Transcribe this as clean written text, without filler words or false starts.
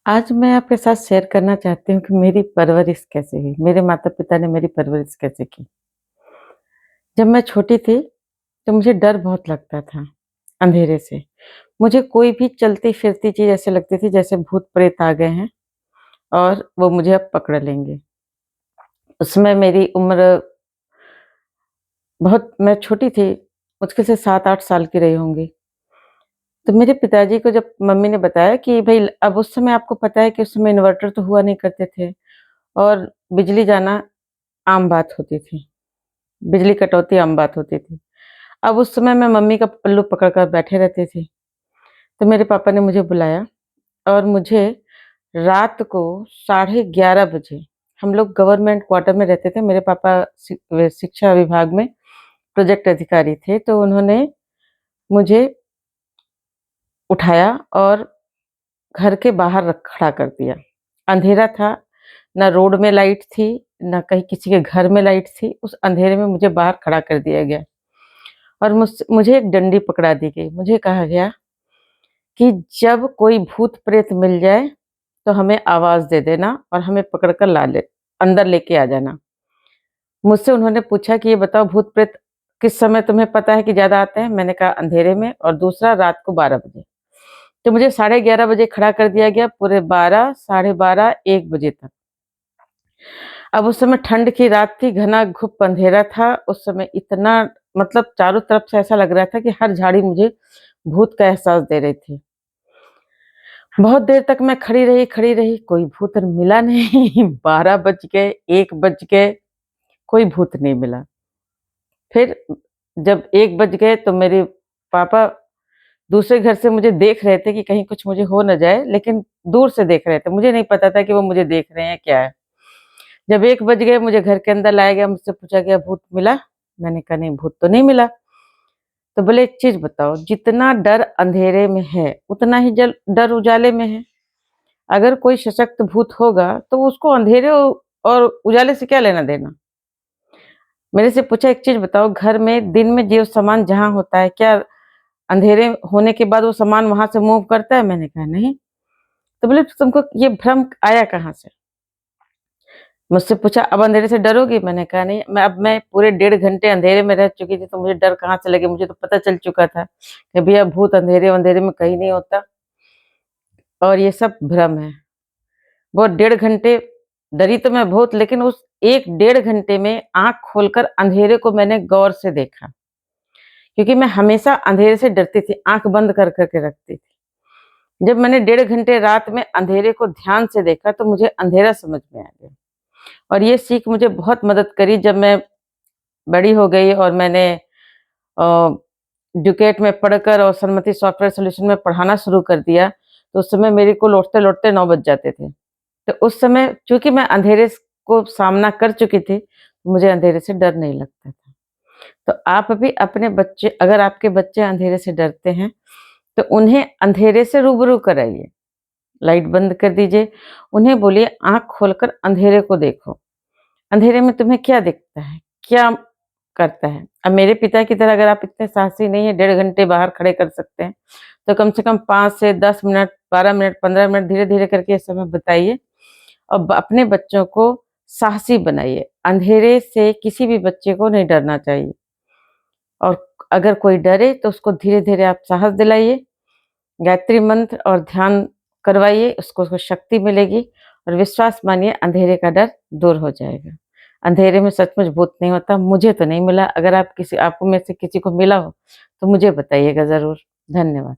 आज मैं आपके साथ शेयर करना चाहती हूँ कि मेरी परवरिश कैसे हुई, मेरे माता-पिता ने मेरी परवरिश कैसे की। जब मैं छोटी थी, तो मुझे डर बहुत लगता था, अंधेरे से। मुझे कोई भी चलती-फिरती चीज़ ऐसे लगती थी जैसे भूत-प्रेत आ गए हैं और वो मुझे अब पकड़ लेंगे। उसमें मेरी उम्र बहुत मैं छोटी थी, मुश्किल से 7-8 साल की रही होंगी। तो मेरे पिताजी को जब मम्मी ने बताया कि भई अब उस समय आपको पता है कि उस समय इन्वर्टर तो हुआ नहीं करते थे और बिजली जाना आम बात होती थी। बिजली कटौती आम बात होती थी। अब उस समय मैं मम्मी का पल्लू पकड़ कर बैठे रहती थी। तो मेरे पापा ने मुझे बुलाया और मुझे रात को साढ़े 11 बजे हम लोग गवर्नमेंट क्वार्टर में रहते थे। मेरे पापा शिक्षा विभाग में प्रोजेक्ट अधिकारी थे, तो उन्होंने मुझे उठाया और घर के बाहर खड़ा कर दिया। अंधेरा था, ना रोड में लाइट थी, ना कहीं किसी के घर में लाइट थी। उस अंधेरे में मुझे बाहर खड़ा कर दिया गया और मुझे एक डंडी पकड़ा दी गई। मुझे कहा गया कि जब कोई भूत-प्रेत मिल जाए, तो हमें आवाज़ दे देना और हमें पकड़ कर अंदर लेके आ जाना। मुझसे उन्होंने पूछा कि ये बताओ भूत-प्रेत किस समय तुम्हें पता है कि ज़्यादा आते हैं? मैंने कहा अंधेरे में और दूसरा रात को 12 बजे। तो मुझे साढ़े 11 बजे खड़ा कर दिया गया पूरे 12, साढ़े 12, 1 बजे तक। अब उस समय ठंड की रात थी, घना घुप अंधेरा था। उस समय इतना मतलब चारों तरफ से ऐसा लग रहा था कि हर झाड़ी मुझे भूत का एहसास दे रही थी। बहुत देर तक मैं खड़ी रही, कोई भूत मिला नहीं। 12 बज गए, 1 बज गए, कोई भूत नहीं मिला। फिर जब 1 बज गए तो मेरे पापा दूसरे घर से मुझे देख रहे थे कि कहीं कुछ मुझे हो ना जाए, लेकिन दूर से देख रहे थे। मुझे नहीं पता था कि वो मुझे देख रहे हैं, क्या है। जब 1 बज गए मुझे घर के अंदर लाया गया, मुझसे पूछा गया भूत मिला? मैंने कहा नहीं भूत तो नहीं मिला। तो बोले एक चीज़ बताओ, जितना डर अंधेरे में है, उतना ही जल डर उजाले में है। अगर कोई सशक्त भूत होगा, तो उसको अंधेरे और उजाले से क्या लेना देना? मेरे से पूछा एक चीज़ बताओ, घर में दिन में जो सामान जहाँ होता है, क्या अंधेरे होने के बाद वो सामान वहाँ से मूव करता है? मैंने कहा नहीं। तो बोले तुमको ये भ्रम आया कहाँ से? मुझसे पूछा अब अंधेरे से डरोगी? मैंने कहा नहीं, मैं पूरे 1.5 घंटे अंधेरे में रह चुकी थी, तो मुझे डर कहाँ से लगे? मुझे तो पता चल चुका था कि भैया भूत अंधेरे-वंधेरे में कहीं नहीं होता और ये सब भ्रम है। वो 1.5 घंटे डरी तो मैं बहुत, लेकिन उस 1 डेढ़ घंटे में आँख खोलकर अंधेरे को मैंने गौर से देखा, क्योंकि मैं हमेशा अंधेरे से डरती थी, आँख बंद कर के रखती थी। जब मैंने 1.5 घंटे रात में अंधेरे को ध्यान से देखा, तो मुझे अंधेरा समझ में आ गया और ये सीख मुझे बहुत मदद करी जब मैं बड़ी हो गई और मैंने अ, डुकेट में पढ़कर और सन्मति सॉफ्टवेयर सॉल्यूशन में पढ़ाना शुरू कर दिया, तो उस समय मेरे को लौटते-लौटते 9 बज जाते थे। तो उस समय चूँकि मैं अंधेरे को सामना कर चुकी थी, मुझे अंधेरे से डर नहीं लगता था। तो आप भी अपने बच्चे अगर आपके बच्चे अंधेरे से डरते हैं, तो उन्हें अंधेरे से रूबरू कराइए। लाइट बंद कर दीजिए, उन्हें बोलिए आँख खोलकर अंधेरे को देखो। अंधेरे में तुम्हें क्या दिखता है? क्या करता है? अब मेरे पिता की तरह अगर आप इतने साहसी नहीं हैं, 1.5 घंटे बाहर खड़े कर सकते हैं, तो कम से कम 5 से 10 मिनट, 12 मिनट, 15 मिनट धीरे-धीरे करके ये समय बिताइए और अपने बच्चों को साहसी बनाइए। अंधेरे से किसी भी बच्चे को नहीं डरना चाहिए और अगर कोई डरे तो उसको धीरे-धीरे आप साहस दिलाइए, गायत्री मंत्र और ध्यान करवाइए, उसको शक्ति मिलेगी और विश्वास मानिए अंधेरे का डर दूर हो जाएगा। अंधेरे में सचमुच भूत नहीं होता, मुझे तो नहीं मिला। अगर आप में से किसी को मिला हो, तो मुझे बताइएगा ज़रूर। धन्यवाद।